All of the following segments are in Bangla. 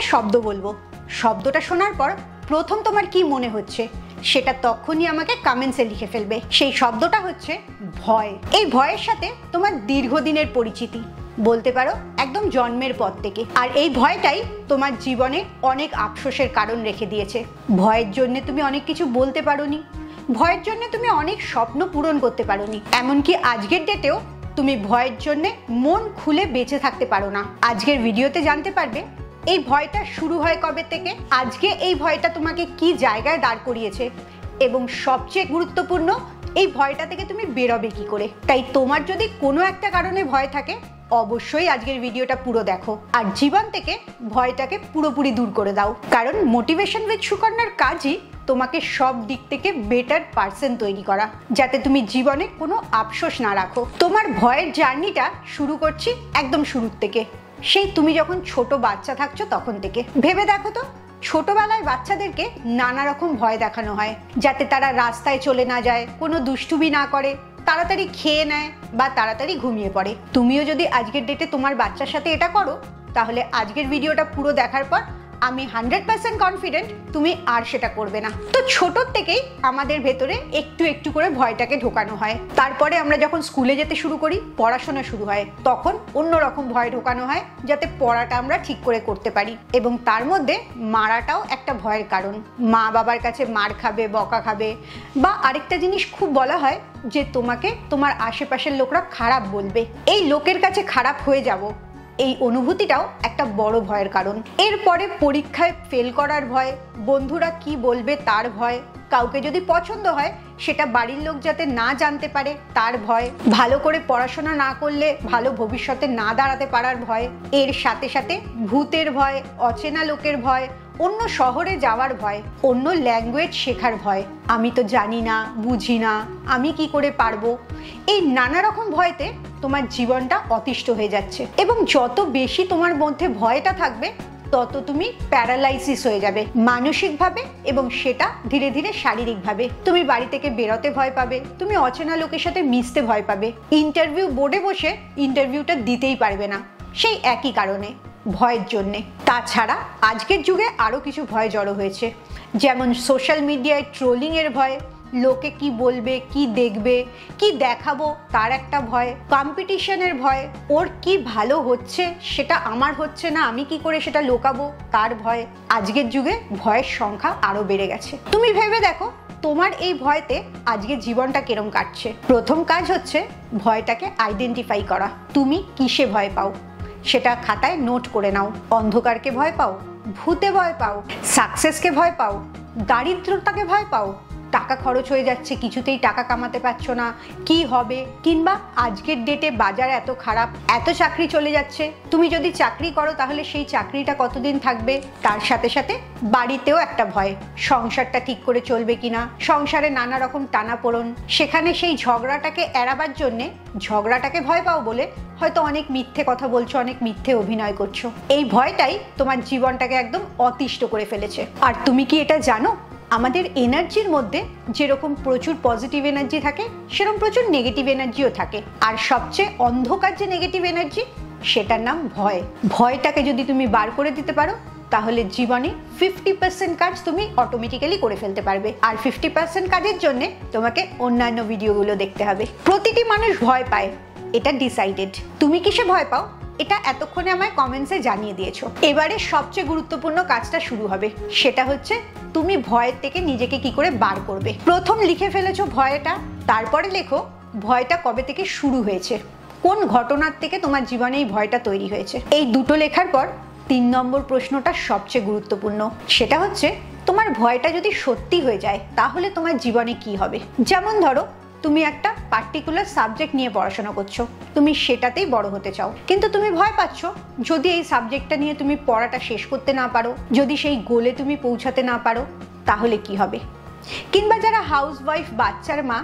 একটা শব্দ বলবো, শব্দটা শোনার পর প্রথম তোমার কি মনে হচ্ছে সেটা তখনই আমাকে কমেন্টসে লিখে ফেলবে। সেই শব্দটা হচ্ছে ভয়। এই ভয়ের সাথে তোমার দীর্ঘদিনের পরিচিতি, বলতে পারো একদম জন্মের পর থেকে। আর এই ভয়টাই তোমার জীবনে অনেক আফসোসের কারণ রেখে দিয়েছে। ভয়ের জন্য তুমি অনেক কিছু বলতে পারোনি, ভয়ের জন্য তুমি অনেক স্বপ্ন পূরণ করতে পারোনি, এমনকি আজকের ডেটেও তুমি ভয়ের জন্য মন খুলে বেঁচে থাকতে পারো না। আজকের ভিডিওতে জানতে পারবে এই ভয়টা শুরু হয় কবে থেকে, আজকে এই ভয়টা তোমাকে কি জায়গায় দাঁড় করিয়েছে, এবং সবচেয়ে গুরুত্বপূর্ণ এই ভয়টা থেকে তুমি বেরোবে কি করে। তাই তোমার যদি কোনো একটা কারণে ভয় থাকে অবশ্যই আজকের ভিডিওটা পুরো দেখো আর জীবন থেকে ভয়টাকে পুরোপুরি দূর করে দাও। কারণ মোটিভেশন উইথ সুকন্যার কাজই তোমাকে সব দিক থেকে বেটার পার্সন তৈরি করা, যাতে তুমি জীবনে কোনো আফসোস না রাখো। তোমার ভয়ের জার্নিটা শুরু করছি একদম শুরুর থেকে, সেই তুমি যখন ছোট বাচ্চা থাকছো তখন থেকে। ভেবে দেখো তো, ছোটবেলায় বাচ্চাদেরকে নানা রকম ভয় দেখানো হয় যাতে তারা রাস্তায় চলে না যায়, কোনো দুষ্টুমি না করে, তাড়াতাড়ি খেয়ে নেয় বা তাড়াতাড়ি ঘুমিয়ে পড়ে। তুমিও যদি আজকের ডেটে তোমার বাচ্চার সাথে এটা করো তাহলে আজকের ভিডিওটা পুরো দেখার পর আমি 100% কনফিডেন্ট তুমি আর সেটা করবে না। তো ছোটোর থেকেই আমাদের ভেতরে একটু একটু করে ভয়টাকে ঢোকানো হয়। তারপরে আমরা যখন স্কুলে যেতে শুরু করি, পড়াশোনা শুরু হয়, তখন অন্যরকম ভয় ঢোকানো হয় যাতে পড়াটা আমরা ঠিক করে করতে পারি। এবং তার মধ্যে মারাটাও একটা ভয়ের কারণ। মা বাবার কাছে মার খাবে, বকা খাবে, বা আরেকটা জিনিস খুব বলা হয় যে তোমাকে তোমার আশেপাশের লোকরা খারাপ বলবে, এই লোকের কাছে খারাপ হয়ে যাব, এই অনুভূতিটাও একটা বড় ভয়ের কারণ। এরপরে পরীক্ষায় ফেল করার ভয়, বন্ধুরা কি বলবে তার ভয়, কাউকে যদি পছন্দ হয় সেটা বাড়ির লোক যাতে না জানতে পারে তার ভয়, ভালো করে পড়াশোনা না করলে ভালো ভবিষ্যতে না দাঁড়াতে পারার ভয়, এর সাথে সাথে ভূতের ভয়, অচেনা লোকের ভয়, অন্য শহরে যাওয়ার ভয়, অন্য ল্যাঙ্গুয়েজ শেখার ভয়, আমি তো জানি না, বুঝি না, আমি কি করে পারবো। এই নানা রকম ভয়তে তোমার জীবনটা অতিষ্ঠ হয়ে যাচ্ছে। এবং যত বেশি তোমার মধ্যে ভয়টা থাকবে তত তুমি প্যারালাইসিস হয়ে যাবে মানসিকভাবে, এবং সেটা ধীরে ধীরে শারীরিকভাবে। তুমি বাড়ি থেকে বেরোতে ভয় পাবে, তুমি অচেনা লোকের সাথে মিশতে ভয় পাবে, ইন্টারভিউ বোর্ডে বসে ইন্টারভিউটা দিতেই পারবে না, সেই একই কারণে, ভয়ের জন্যে। তাছাড়া আজকের যুগে আরও কিছু ভয় জড়ো হয়েছে, যেমন সোশ্যাল মিডিয়ায় ট্রোলিংয়ের ভয়, লোকে কি বলবে, কি দেখবে, কি দেখাবো তার একটা ভয়, কম্পিটিশনের ভয়, ওর কি ভালো হচ্ছে সেটা আমার হচ্ছে না, আমি কি করে সেটা লোকাবো তার ভয়। আজকের যুগে ভয়ের সংখ্যা আরও বেড়ে গেছে। তুমি ভেবে দেখো তোমার এই ভয়তে আজকে জীবনটা কিরম কাটছে। প্রথম কাজ হচ্ছে ভয়টাকে আইডেন্টিফাই করা। তুমি কিসে ভয় পাও সেটা খাতায় নোট করে নাও। অন্ধকারকে ভয় পাও, ভূতে ভয় পাও, সাকসেসকে ভয় পাও, দারিদ্রতাকে ভয় পাও, টাকা খরচ হয়ে যাচ্ছে, কিছুতেই টাকা কামাতে পারছো না, কি হবে, কিংবা আজকের ডেটে বাজার এত খারাপ, এত চাকরি চলে যাচ্ছে, তুমি যদি চাকরি করো তাহলে সেই চাকরিটা কতদিন থাকবে। তার সাথে সাথে বাড়িতেও একটা ভয়, সংসারটা ঠিক করে চলবে কিনা, সংসারে নানা রকম টানাপোড়েন, সেখানে সেই ঝগড়াটাকে এড়াবার জন্যে ঝগড়াটাকে ভয় পাও বলে হয়তো অনেক মিথ্যে কথা বলছো, অনেক মিথ্যে অভিনয় করছো। এই ভয়টাই তোমার জীবনটাকে একদম অতিষ্ঠ করে ফেলেছে। আর তুমি কি এটা জানো, আমাদের এনার্জির মধ্যে যেরকম প্রচুর পজিটিভ এনার্জি থাকে সেরকম প্রচুর নেগেটিভ এনার্জিও থাকে। আর সবচেয়ে অন্ধকার যে নেগেটিভ এনার্জি সেটার নাম ভয়। ভয়টাকে যদি তুমি বার করে দিতে পারো তাহলে জীবনে 50% কাজ তুমি অটোমেটিক্যালি করে ফেলতে পারবে। আর 50% কাজের জন্য তোমাকে অন্যান্য ভিডিওগুলো দেখতে হবে। প্রতিটি মানুষ ভয় পায়, এটা ডিসাইডেড। তুমি কিসে ভয় পাও এটা এতক্ষণে আমায় কমেন্টসে জানিয়ে দিয়েছো। এবারে সবচেয়ে গুরুত্বপূর্ণ কাজটা শুরু হবে, সেটা হচ্ছে তুমি ভয়ের থেকে নিজেকে কি করে বার করবে। প্রথম লিখে ফেলেছো ভয়টা, তারপরে লেখো ভয়টা কবে থেকে শুরু হয়েছে, কোন ঘটনার থেকে তোমার জীবনে এই ভয়টা তৈরি হয়েছে। এই দুটো লেখার পর 3 নম্বর প্রশ্নটা সবচেয়ে গুরুত্বপূর্ণ, সেটা হচ্ছে তোমার ভয়টা যদি সত্যি হয়ে যায় তাহলে তোমার জীবনে কি হবে। যেমন ধরো তুমি একটা পার্টিকুলার সাবজেক্ট নিয়ে পড়াশোনা করছো, তুমি সেটাতেই বড় হতে চাও, কিন্তু তুমি ভয় পাচ্ছ যদি এই সাবজেক্টটা নিয়ে তুমি পড়াটা শেষ করতে না পারো, যদি সেই গোলে তুমি পৌঁছাতে না পারো তাহলে কি হবে। কিংবা যারা হাউসওয়াইফ, বাচ্চার মা,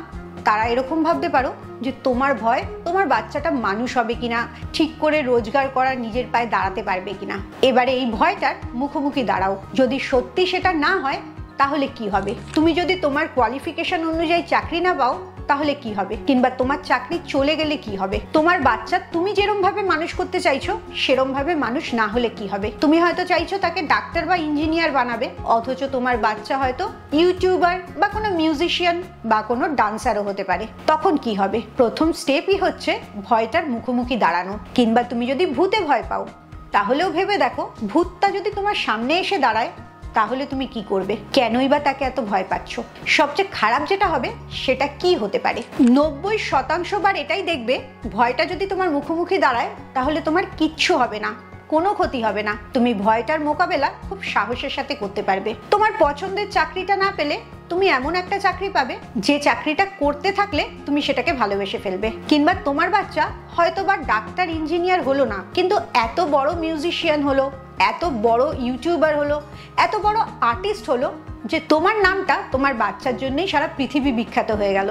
তারা এরকম ভাবতে পারো যে তোমার ভয় তোমার বাচ্চাটা মানুষ হবে কিনা, ঠিক করে রোজগার করার নিজের পায়ে দাঁড়াতে পারবে কিনা। এবারে এই ভয়টার মুখোমুখি দাঁড়াও, যদি সত্যি সেটা না হয় তাহলে কি হবে। তুমি যদি তোমার কোয়ালিফিকেশন অনুযায়ী চাকরি না পাও তাহলে কি হবে, কিংবা তোমার চাকরি চলে গেলে কি হবে, তোমার বাচ্চা তুমি যেরকম ভাবে মানুষ করতে চাইছো সেরকম ভাবে মানুষ না হলে কি হবে। তুমি হয়তো চাইছো তাকে ডাক্তার বা ইঞ্জিনিয়ার বানাবে, অথচ তোমার বাচ্চা হয়তো ইউটিউবার বা কোনো মিউজিশিয়ান বা কোনো ডান্সারও হতে পারে। তখন কি হবে? প্রথম স্টেপই হচ্ছে ভয়টার মুখোমুখি দাঁড়ানো। কিংবা তুমি যদি ভূতে ভয় পাও, তাহলেও ভেবে দেখো ভূতটা যদি তোমার সামনে এসে দাঁড়ায় তাহলে তুমি কি করবে? কেনই বা তাকে এত ভয় পাচ্ছ? সবচেয়ে খারাপ যেটা হবে সেটা কি হতে পারে? 90% বার এটাই দেখবে, ভয়টা যদি তোমার মুখোমুখি দাঁড়ায় তাহলে তোমার কিচ্ছু হবে না, কোনো ক্ষতি হবে না। তুমি ভয়টার মোকাবেলা খুব সাহসের সাথে করতে পারবে। তোমার পছন্দের চাকরিটা না পেলে তুমি এমন একটা চাকরি পাবে যে চাকরিটা করতে থাকলে তুমি সেটাকে ভালোবেসে ফেলবে। কিংবা তোমার বাচ্চা হয়তো বা ডাক্তার ইঞ্জিনিয়ার হলো না, কিন্তু এত বড় মিউজিশিয়ান হলো, এত বড় ইউটিউবার হলো, এত বড় আর্টিস্ট হলো যে তোমার নামটা তোমার বাচ্চার জন্যই সারা পৃথিবী বিখ্যাত হয়ে গেল,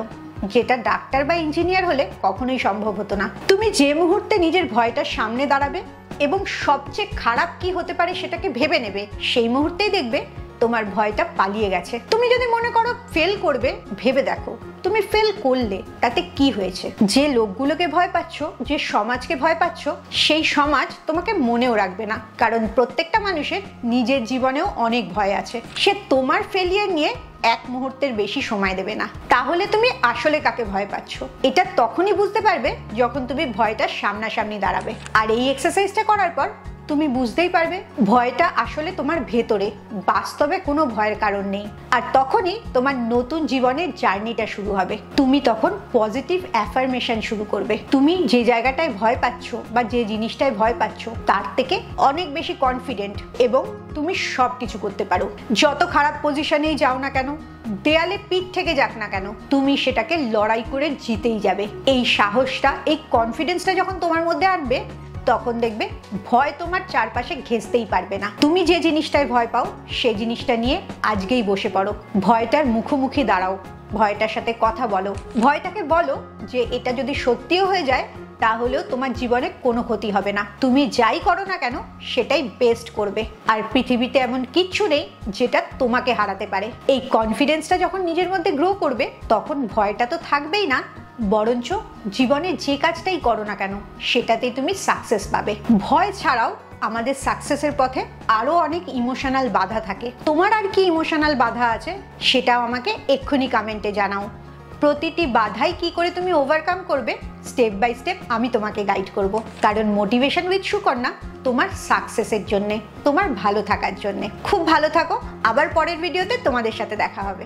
যেটা ডাক্তার বা ইঞ্জিনিয়ার হলে কখনোই সম্ভব হতো না। তুমি যে মুহূর্তে নিজের ভয়টার সামনে দাঁড়াবে এবং সবচেয়ে খারাপ কি হতে পারে সেটাকে ভেবে নেবে, সেই মুহূর্তেই দেখবে তোমার ভয়টা পালিয়ে গেছে। তুমি যদি মনে করো ফেল করবে, ভেবে দেখো তুমি ফেল করলে তাতে কি হয়েছে? যে লোকগুলোকে ভয় পাচ্ছ, যে সমাজকে ভয় পাচ্ছ, সেই সমাজ তোমাকে মনেও রাখবে না। কারণ প্রত্যেকটা মানুষের নিজের জীবনেও অনেক ভয় আছে, সে তোমার ফেলিয়ার নিয়ে এক মুহূর্তের বেশি সময় দেবে না। তাহলে তুমি আসলে কাকে ভয় পাচ্ছ এটা তখনই বুঝতে পারবে যখন তুমি ভয়টার সামনাসামনি দাঁড়াবে। আর এই এক্সারসাইজটা করার পর তুমি বুঝতেই পারবে ভয়টা আসলে তোমার ভেতরে, বাস্তবে কোনো ভয়ের কারণ নেই। আর তখনই তোমার নতুন জীবনের জার্নিটা শুরু হবে। তুমি তখন পজিটিভ অ্যাফার্মেশন শুরু করবে। তুমি যে জায়গাটায় ভয় পাচ্ছ বা যে জিনিসটায় ভয় পাচ্ছ তার থেকে অনেক বেশি কনফিডেন্ট, এবং তুমি সব কিছু করতে পারো। যত খারাপ পজিশনেই যাও না কেন, দেয়ালে পিঠ থেকে যাক না কেন, তুমি সেটাকে লড়াই করে জিতেই যাবে। এই সাহসটা, এই কনফিডেন্সটা যখন তোমার মধ্যে আনবে, তখন দেখবে ভয় তোমার চারপাশে ঘেঁষতেই পারবে না। তুমি যে জিনিসটায় ভয় পাও সেই জিনিসটা নিয়ে আজকেই বসে পড়ো, ভয়টার মুখোমুখি দাঁড়াও, ভয়টার সাথে কথা বলো, ভয়টাকে বলো যে এটা যদি সত্যিও হয়ে যায় তাহলেও তোমার জীবনে কোনো ক্ষতি হবে না। তুমি যাই করো না কেন সেটাই বেস্ট করবে। আর পৃথিবীতে এমন কিচ্ছু নেই যেটা তোমাকে হারাতে পারে। এই কনফিডেন্সটা যখন নিজের মধ্যে গ্রো করবে, তখন ভয়টা তো থাকবেই না, বরঞ্চ জীবনে যে কাজটাই করো না কেন সেটাতেই তুমি সাকসেস পাবে। ভয় ছাড়াও আমাদের সাকসেসের পথে আরো অনেক ইমোশনাল বাধা থাকে। তোমার আর কি ইমোশনাল বাধা আছে সেটাও আমাকে এক্ষুনি কমেন্টে জানাও। প্রতিটি বাধাই কি করে তুমি ওভারকাম করবে, স্টেপ বাই স্টেপ আমি তোমাকে গাইড করব। কারণ মোটিভেশন উইথ সুকন্যা তোমার সাকসেসের জন্যে, তোমার ভালো থাকার জন্যে। খুব ভালো থাকো, আবার পরের ভিডিওতে তোমাদের সাথে দেখা হবে।